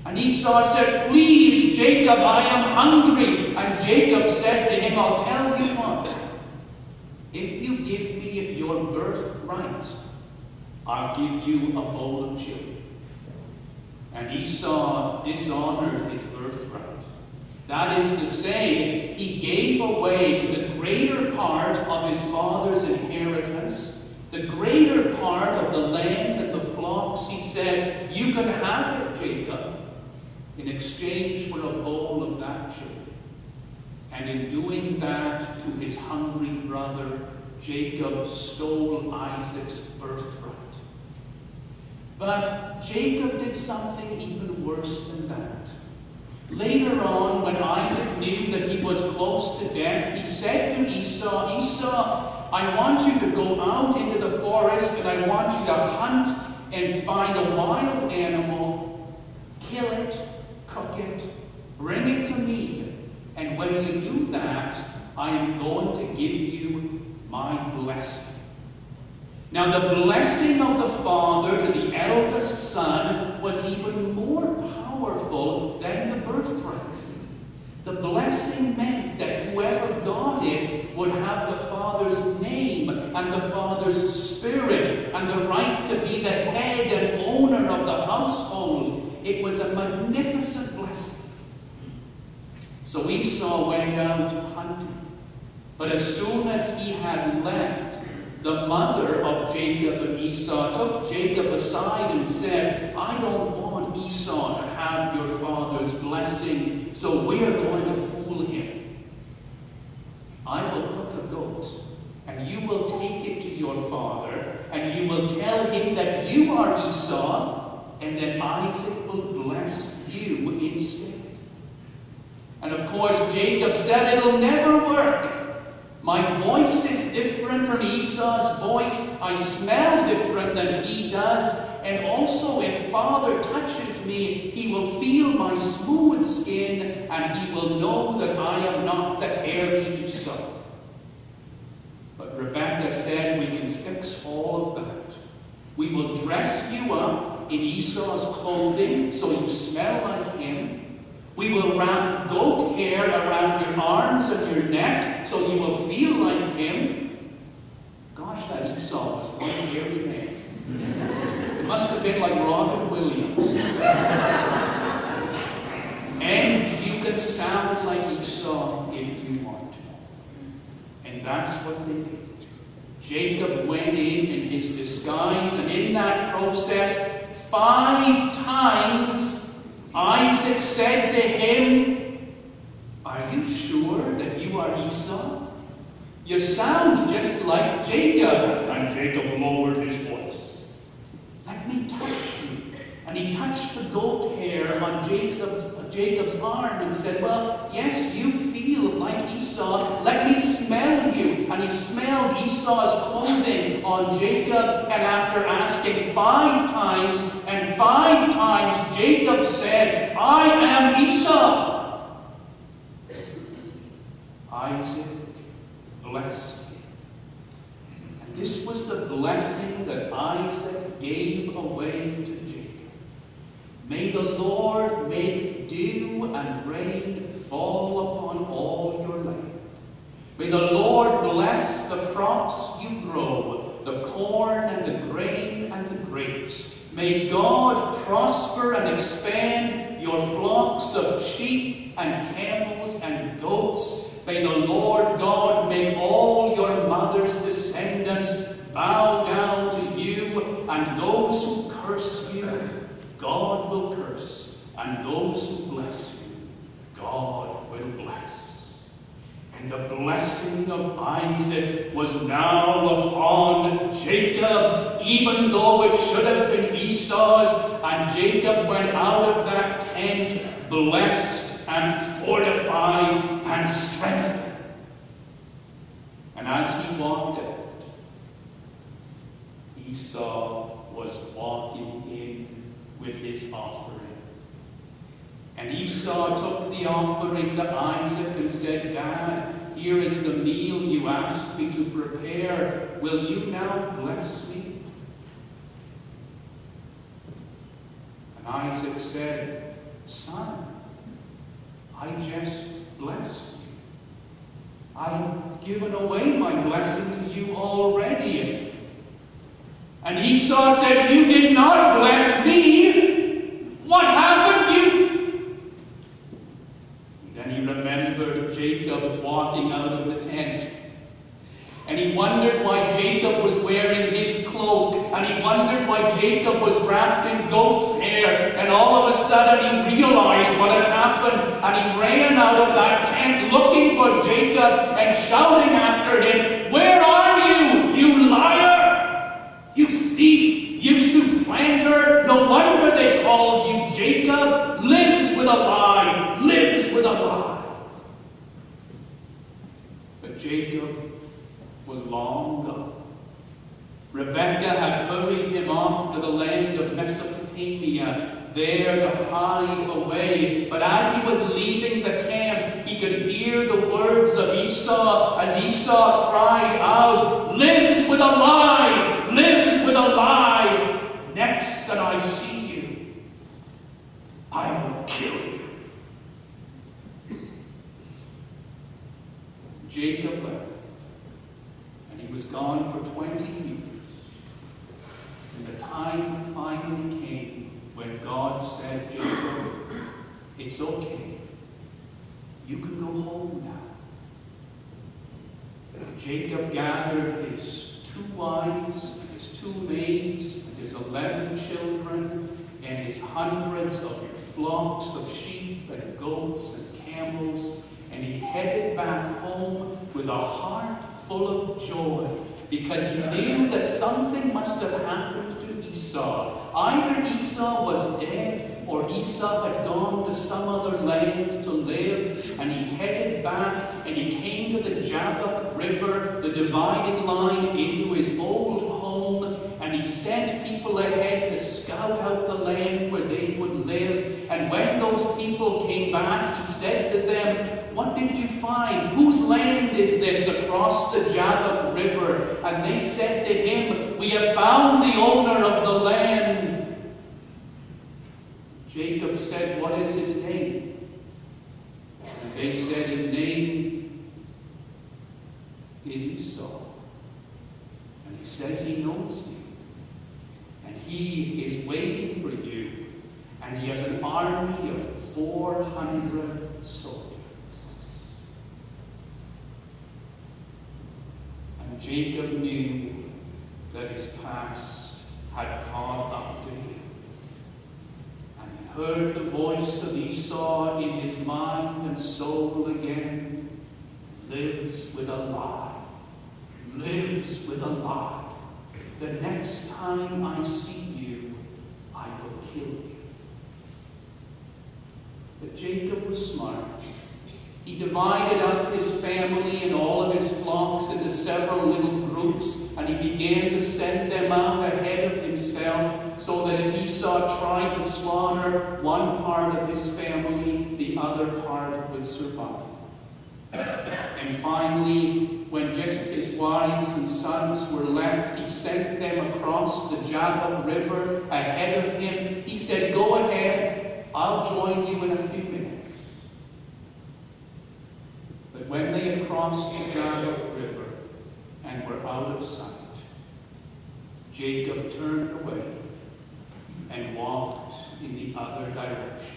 And Esau said, "Please, Jacob, I am hungry." And Jacob said to him, "I'll tell you what. If you give me your birthright, I'll give you a bowl of chili." And Esau dishonored his birthright. That is to say, he gave away the greater part of his father's inheritance, the greater part of the land and the flocks. He said, "You can have it, Jacob, in exchange for a bowl of that chili." And in doing that to his hungry brother, Jacob stole Isaac's birthright. But Jacob did something even worse than that. Later on, when Isaac knew that he was close to death, he said to Esau, "Esau, I want you to go out into the forest and I want you to hunt and find a wild animal, kill it, cook it, bring it to me. And when you do that, I am going to give you my blessing." Now the blessing of the father to the eldest son was even more powerful than the birthright. The blessing meant that whoever got it would have the father's name and the father's spirit and the right to be the head and owner of the household. It was a magnificent blessing. So Esau went out hunting. But as soon as he had left, the mother of Jacob and Esau took Jacob aside and said, "I don't want Esau to have your father's blessing, so we're going to fool him. I will cook a goat, and you will take it to your father, and you will tell him that you are Esau, and then Isaac will bless you instead." And of course, Jacob said, "It'll never work. My voice is different from Esau's voice. I smell different than he does. And also, if father touches me, he will feel my smooth skin, and he will know that I am not the hairy Esau." But Rebekah said, "We can fix all of that. We will dress you up in Esau's clothing so you smell like him. We will wrap goat hair around your arms and your neck so you will feel like him." Gosh, that Esau was one hairy man. It must have been like Robin Williams. "And you can sound like Esau if you want to." And that's what they did. Jacob went in his disguise, and in that process, 5 times, Isaac said to him, "Are you sure that you are Esau? You sound just like Jacob." And Jacob lowered his voice. "Let me touch you." And he touched the goat hair on Jacob's arm and said, "Well, yes, you feel like Esau. Let me smell you." And he smelled Esau's clothing on Jacob. And after asking 5 times, and 5 times, Jacob said, "I am Esau." Isaac blessed him. And this was the blessing that Isaac gave away to Jacob. "May the Lord make dew and rain fall upon all your land. May the Lord bless the crops you grow, the corn and the grain and the grapes. May God prosper and expand your flocks of sheep and camels and goats. May the Lord God make all your mother's descendants bow down to you, and those who curse you, God will curse, and those who bless you, God will bless." And the blessing of Isaac was now upon Jacob, even though it should have been Esau's. And Jacob went out of that tent blessed and fortified and strengthened. And as he walked out, Esau was walking in with his offering. And Esau took the offering to Isaac and said, "Dad, here is the meal you asked me to prepare. Will you now bless me?" And Isaac said, son, I just blessed you. I've given away my blessing to you already. And Esau said, you did not bless me. What happened? Then he remembered Jacob walking out of the tent. And he wondered why Jacob was wearing his cloak. And he wondered why Jacob was wrapped in goat's hair. And all of a sudden he realized what had happened. And he ran out of that tent looking for Jacob and shouting after him, where are you, you liar? You thief, you supplanter. No wonder they called you Jacob. Lives with a lie, lives with a lie. But Jacob was long gone. Rebekah had hurried him off to the land of Mesopotamia, there to hide away. But as he was leaving the camp, he could hear the words of Esau as Esau cried out, lives with a lie, lives with a lie. Next that I see you, I will kill you. Jacob left. He was gone for 20 years. And the time finally came when God said, Jacob, it's okay. You can go home now. Jacob gathered his 2 wives, and his 2 maids, and his 11 children, and his hundreds of flocks of sheep and goats and camels, and he headed back home with a heart full of joy, because he knew that something must have happened to Esau. Either Esau was dead, or Esau had gone to some other land to live, and he headed back, and he came to the Jabbok River, the dividing line into his old home, and he sent people ahead to scout out the land where they would live. And when those people came back, he said to them, what did you find? Whose land is this across the Jabbok River? And they said to him, we have found the owner of the land. Jacob said, what is his name? And they said, his name is Esau. And he says he knows you. And he is waiting for you. And he has an army of 400 soldiers. Jacob knew that his past had caught up to him. And he heard the voice of Esau in his mind and soul again. Lives with a lie. Lives with a lie. The next time I see you, I will kill you. But Jacob was smart. He divided up his family and all of his flocks into several little groups, and he began to send them out ahead of himself, so that if Esau tried to slaughter one part of his family, the other part would survive. And finally, when just his wives and sons were left, he sent them across the Jabbok River ahead of him. He said, go ahead, I'll join you in a few minutes. But when they had crossed the Jabbok River and were out of sight, Jacob turned away and walked in the other direction.